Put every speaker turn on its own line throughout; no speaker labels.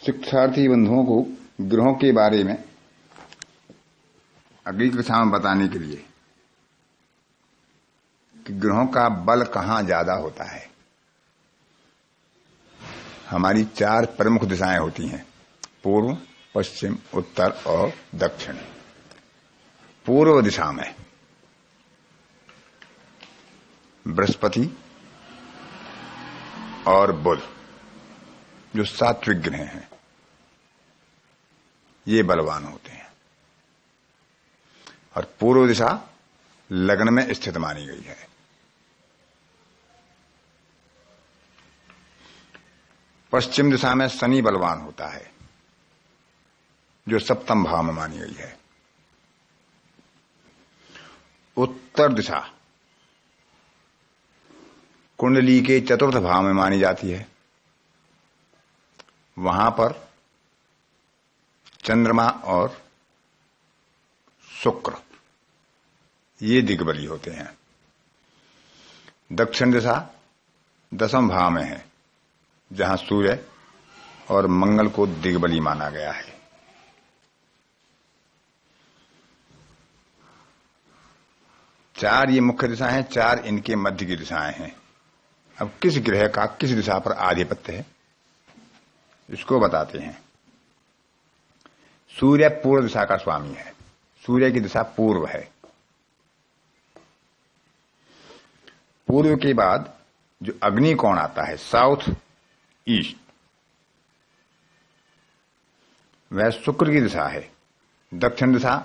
शिक्षार्थी बंधुओं को ग्रहों के बारे में अगली कक्षा में बताने के लिए कि ग्रहों का बल कहां ज्यादा होता है। हमारी 4 प्रमुख दिशाएं होती हैं, पूर्व, पश्चिम, उत्तर और दक्षिण। पूर्व दिशा में बृहस्पति और बुध जो सात्विक ग्रह हैं, ये बलवान होते हैं और पूर्व दिशा लग्न में स्थित मानी गई है। पश्चिम दिशा में शनि बलवान होता है जो सप्तम भाव में मानी गई है। उत्तर दिशा कुंडली के चतुर्थ भाव में मानी जाती है। वहां पर चंद्रमा और शुक्र ये दिग्बली होते हैं। दक्षिण दिशा 10वें भाव में है जहां सूर्य और मंगल को दिग्बली माना गया है। चार ये मुख्य दिशाएं हैं, 4 इनके मध्य की दिशाएं हैं। अब किस ग्रह का किस दिशा पर आधिपत्य है इसको बताते हैं। सूर्य पूर्व दिशा का स्वामी है। सूर्य की दिशा पूर्व है। पूर्व के बाद जो अग्नि कोण आता है साउथ ईस्ट, वह शुक्र की दिशा है। दक्षिण दिशा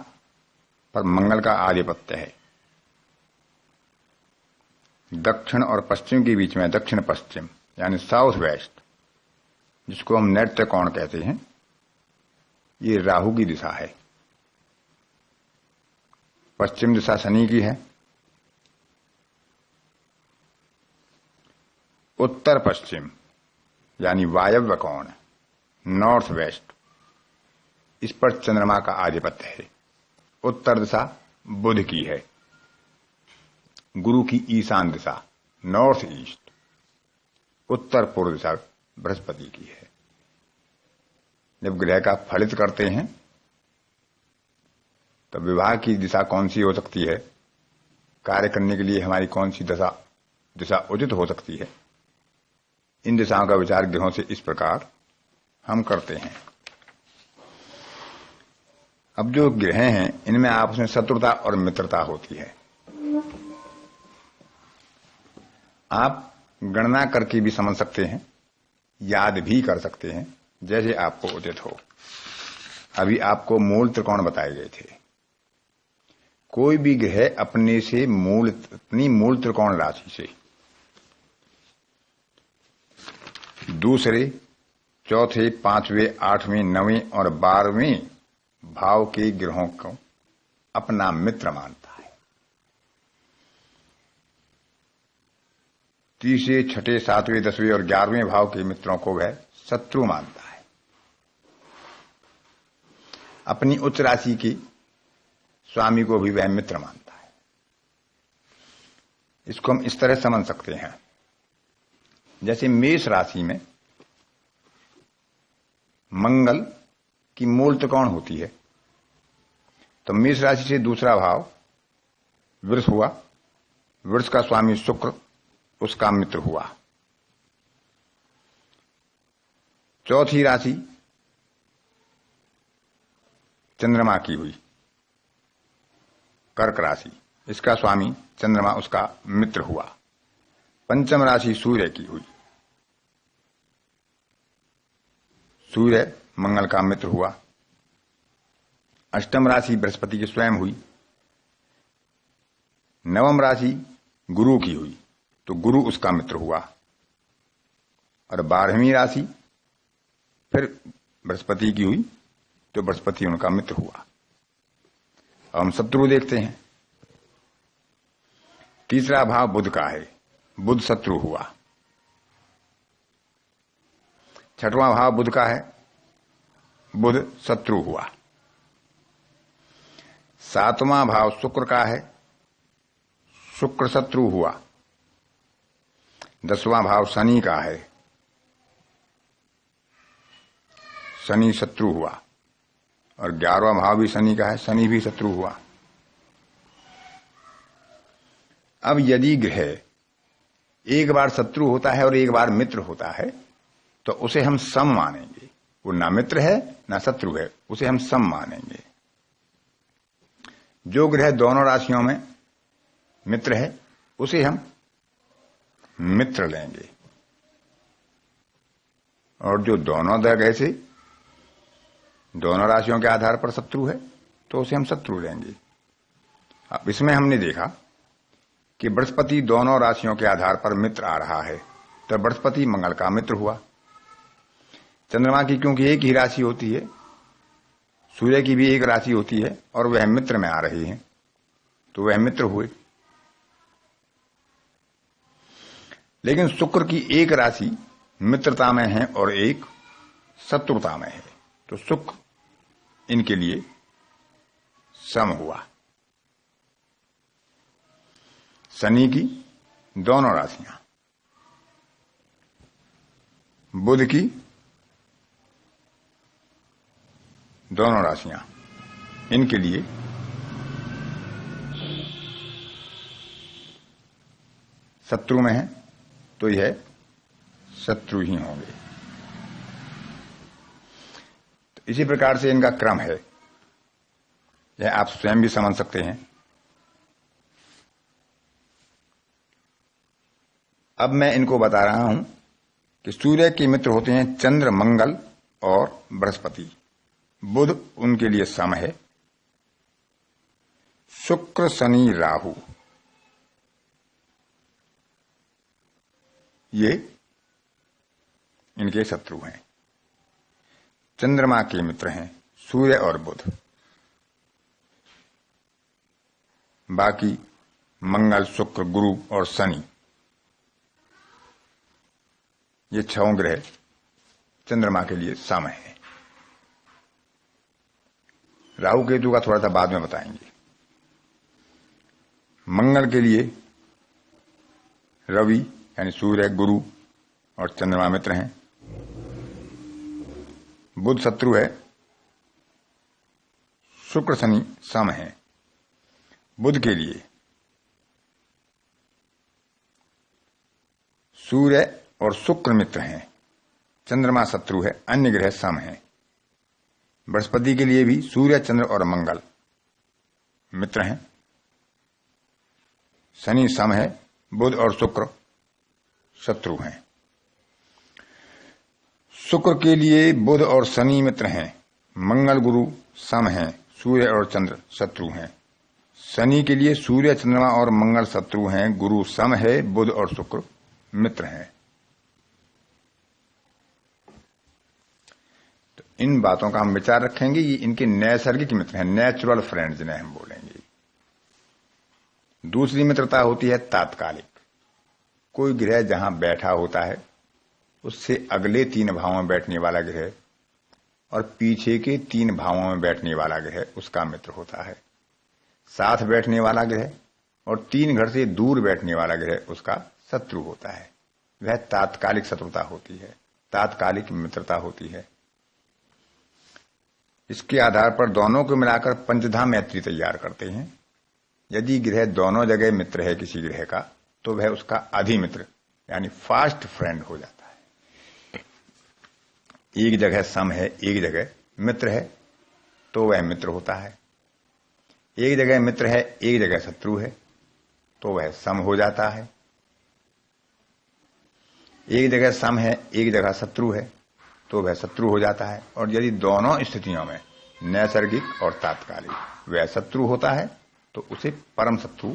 पर मंगल का आधिपत्य है। दक्षिण और पश्चिम के बीच में दक्षिण पश्चिम यानी साउथ वेस्ट, जिसको हम नैऋत्य कोण कहते हैं, ये राहु की दिशा है। पश्चिम दिशा शनि की है। उत्तर पश्चिम यानी वायव्य कोण नॉर्थ वेस्ट, इस पर चंद्रमा का आधिपत्य है। उत्तर दिशा बुध की है। गुरु की ईशान दिशा नॉर्थ ईस्ट। उत्तर पूर्व दिशा बृहस्पति की है। जब ग्रह का फलित करते हैं तो विवाह की दिशा कौन सी हो सकती है, कार्य करने के लिए हमारी कौन सी दिशा उचित हो सकती है, इन दिशाओं का विचार ग्रहों से इस प्रकार हम करते हैं। अब जो ग्रह हैं इनमें आपस में शत्रुता और मित्रता होती है। आप गणना करके भी समझ सकते हैं, याद भी कर सकते हैं, जैसे आपको उचित हो। अभी आपको मूल त्रिकोण बताए गए थे। कोई भी ग्रह अपने से अपनी मूल त्रिकोण राशि से दूसरे, चौथे, 5वें, 8वें, 9वें और 12वें भाव के ग्रहों को अपना मित्र मानता है। तीसरे, छठे, 7वें, 10वें और 11वें भाव के मित्रों को वह शत्रु मानता है। अपनी उच्च राशि के स्वामी को भी वह मित्र मानता है। इसको हम इस तरह समझ सकते हैं, जैसे मेष राशि में मंगल की मूल त्रिकोण होती है, तो मेष राशि से दूसरा भाव वृष हुआ। वृष का स्वामी शुक्र उसका मित्र हुआ। चौथी राशि चंद्रमा की हुई, कर्क राशि, इसका स्वामी चंद्रमा उसका मित्र हुआ। पंचम राशि सूर्य की हुई। सूर्य मंगल का मित्र हुआ। अष्टम राशि बृहस्पति की स्वयं हुई। नवम राशि गुरु की हुई, तो गुरु उसका मित्र हुआ। और 12वीं राशि फिर बृहस्पति की हुई, तो बृहस्पति उनका मित्र हुआ। अब हम शत्रु देखते हैं। तीसरा भाव बुध का है, बुध शत्रु हुआ। छठवां भाव बुध का है, बुध शत्रु हुआ। 7वां भाव शुक्र का है, शुक्र शत्रु हुआ। 10वां भाव शनि का है, शनि शत्रु हुआ, और 11वां भाव भी शनि का है, शनि भी शत्रु हुआ। अब यदि ग्रह एक बार शत्रु होता है और एक बार मित्र होता है तो उसे हम सम मानेंगे। वो ना मित्र है ना शत्रु है, उसे हम सम मानेंगे। जो ग्रह दोनों राशियों में मित्र है उसे हम मित्र लेंगे, और जो दोनों जगह से दोनों राशियों के आधार पर शत्रु है तो उसे हम शत्रु लेंगे। अब इसमें हमने देखा कि बृहस्पति दोनों राशियों के आधार पर मित्र आ रहा है, तो बृहस्पति मंगल का मित्र हुआ। चंद्रमा की क्योंकि एक ही राशि होती है, सूर्य की भी एक राशि होती है, और वह मित्र में आ रही है तो वह मित्र हुए। लेकिन शुक्र की एक राशि मित्रता में है और एक शत्रुता में है, तो शुक्र इनके लिए सम हुआ। शनि की दोनों राशियां, बुध की दोनों राशियां, इनके लिए शत्रु में है तो यह शत्रु ही होंगे। तो इसी प्रकार से इनका क्रम है, यह आप स्वयं भी समझ सकते हैं। अब मैं इनको बता रहा हूं कि सूर्य के मित्र होते हैं चंद्र, मंगल और बृहस्पति। बुध उनके लिए सम है। शुक्र, शनि, राहु ये इनके शत्रु हैं। चंद्रमा के मित्र हैं सूर्य और बुध। बाकी मंगल, शुक्र, गुरु और शनि, ये 6 ग्रह चंद्रमा के लिए सम है। राहु केतु का थोड़ा सा बाद में बताएंगे। मंगल के लिए रवि यानी सूर्य, गुरु और चंद्रमा मित्र हैं। बुध शत्रु है। शुक्र, शनि सम है। बुध के लिए सूर्य और शुक्र मित्र हैं, चंद्रमा शत्रु है, अन्य ग्रह सम है। बृहस्पति के लिए भी सूर्य, चंद्र और मंगल मित्र हैं, शनि सम है, बुध और शुक्र शत्रु हैं। शुक्र के लिए बुध और शनि मित्र हैं, मंगल, गुरु सम हैं, सूर्य और चंद्र शत्रु हैं। शनि के लिए सूर्य, चंद्रमा और मंगल शत्रु हैं, गुरु सम है, बुध और शुक्र मित्र हैं। तो इन बातों का हम विचार रखेंगे। ये इनके नैसर्गिक मित्र हैं, नेचुरल फ्रेंड जिन्हें हम बोलेंगे। दूसरी मित्रता होती है तात्कालिक। कोई ग्रह जहां बैठा होता है उससे अगले 3 भावों में बैठने वाला ग्रह और पीछे के 3 भावों में बैठने वाला ग्रह उसका मित्र होता है। साथ बैठने वाला ग्रह और 3 घर से दूर बैठने वाला ग्रह उसका शत्रु होता है। वह तात्कालिक शत्रुता होती है, तात्कालिक मित्रता होती है। इसके आधार पर दोनों को मिलाकर पंचधा मैत्री तैयार करते हैं। यदि ग्रह दोनों जगह मित्र है किसी ग्रह का तो वह उसका अधिमित्र यानी फास्ट फ्रेंड हो जाता है। एक जगह सम है, एक जगह मित्र है तो वह मित्र होता है। एक जगह मित्र है, एक जगह शत्रु है तो वह सम हो जाता है। एक जगह सम है, एक जगह शत्रु है तो वह शत्रु हो जाता है। और यदि दोनों स्थितियों में नैसर्गिक और तात्कालिक वह शत्रु होता है तो उसे परम शत्रु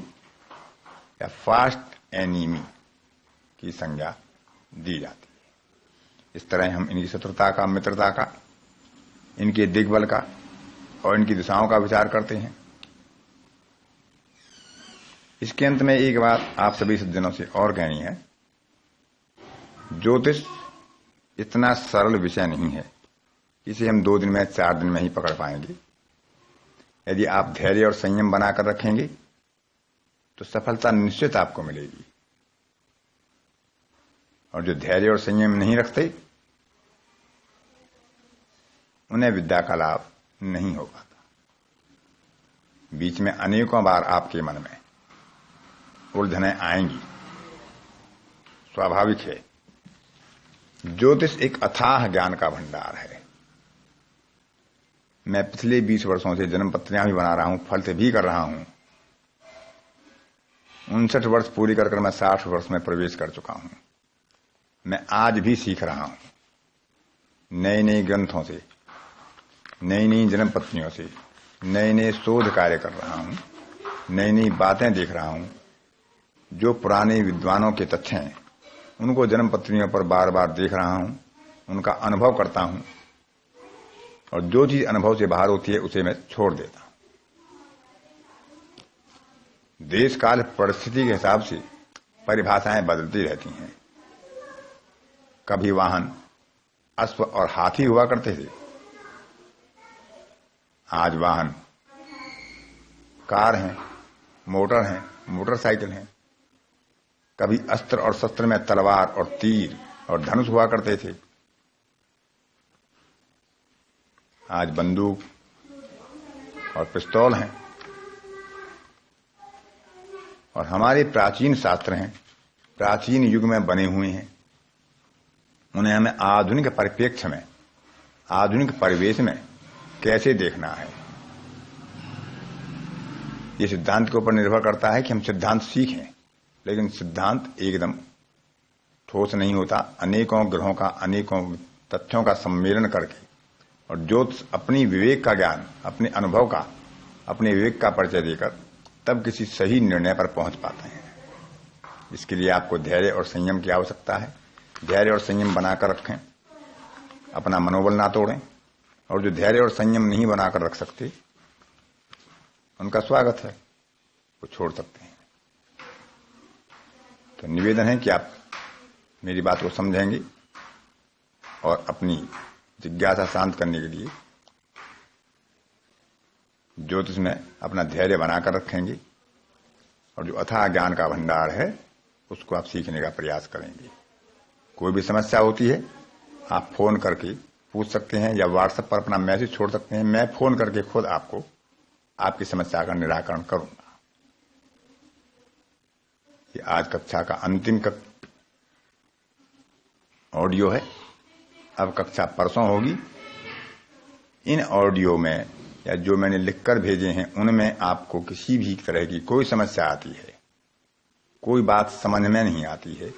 या फास्ट एनिमी की संज्ञा दी जाती है। इस तरह हम इनकी शत्रुता का, मित्रता का, इनके दिग्बल का और इनकी दिशाओं का विचार करते हैं। इसके अंत में एक बात आप सभी सज्जनों से और कहनी है। ज्योतिष इतना सरल विषय नहीं है कि इसे हम 2 दिन में, 4 दिन में ही पकड़ पाएंगे। यदि आप धैर्य और संयम बनाकर रखेंगे तो सफलता निश्चित आपको मिलेगी। और जो धैर्य और संयम नहीं रखते उन्हें विद्या का लाभ नहीं हो पाता। बीच में अनेकों बार आपके मन में उलझनें आएंगी, स्वाभाविक है। ज्योतिष एक अथाह ज्ञान का भंडार है। मैं पिछले 20 वर्षों से जन्म पत्रियां भी बना रहा हूं, फलित भी कर रहा हूं। 59 वर्ष पूरी कर मैं 60 वर्ष में प्रवेश कर चुका हूं। मैं आज भी सीख रहा हूं, नए नए ग्रंथों से, नई नई जन्म पत्नियों से नए नए शोध कार्य कर रहा हूं, नई नई बातें देख रहा हूं। जो पुराने विद्वानों के तथ्य हैं उनको जन्म पत्नियों पर बार बार देख रहा हूं, उनका अनुभव करता हूं, और जो चीज अनुभव से बाहर होती है उसे मैं छोड़ देता हूं। देश काल परिस्थिति के हिसाब से परिभाषाएं बदलती रहती हैं। कभी वाहन अश्व और हाथी हुआ करते थे, आज वाहन कार हैं, मोटर हैं, मोटरसाइकिल हैं। कभी अस्त्र और शस्त्र में तलवार और तीर और धनुष हुआ करते थे, आज बंदूक और पिस्तौल हैं। और हमारे प्राचीन शास्त्र हैं, प्राचीन युग में बने हुए हैं, उन्हें हमें आधुनिक परिप्रेक्ष्य में, आधुनिक परिवेश में कैसे देखना है, ये सिद्धांत के ऊपर निर्भर करता है कि हम सिद्धांत सीखें। लेकिन सिद्धांत एकदम ठोस नहीं होता। अनेकों ग्रहों का, अनेकों तथ्यों का सम्मेलन करके, और ज्योतिष अपनी विवेक का ज्ञान, अपने अनुभव का, अपने विवेक का परिचय देकर तब किसी सही निर्णय पर पहुंच पाते हैं। इसके लिए आपको धैर्य और संयम की आवश्यकता है। धैर्य और संयम बनाकर रखें, अपना मनोबल ना तोड़ें। और जो धैर्य और संयम नहीं बनाकर रख सकते, उनका स्वागत है, वो छोड़ सकते हैं। तो निवेदन है कि आप मेरी बात को समझेंगे और अपनी जिज्ञासा शांत करने के लिए ज्योतिष में अपना धैर्य बनाकर रखेंगे, और जो अथाह ज्ञान का भंडार है उसको आप सीखने का प्रयास करेंगे। कोई भी समस्या होती है आप फोन करके पूछ सकते हैं, या व्हाट्सएप पर अपना मैसेज छोड़ सकते हैं। मैं फोन करके खुद आपको आपकी समस्या का निराकरण करूंगा। ये आज कक्षा का अंतिम ऑडियो है। अब कक्षा परसों होगी। इन ऑडियो में या जो मैंने लिखकर भेजे हैं उनमें आपको किसी भी तरह की कोई समस्या आती है, कोई बात समझ में नहीं आती है,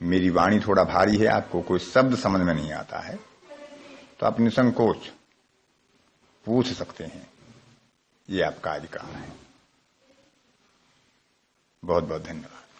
मेरी वाणी थोड़ा भारी है, आपको कोई शब्द समझ में नहीं आता है, तो आप निसंकोच पूछ सकते हैं। ये आपका अधिकार है। बहुत बहुत धन्यवाद।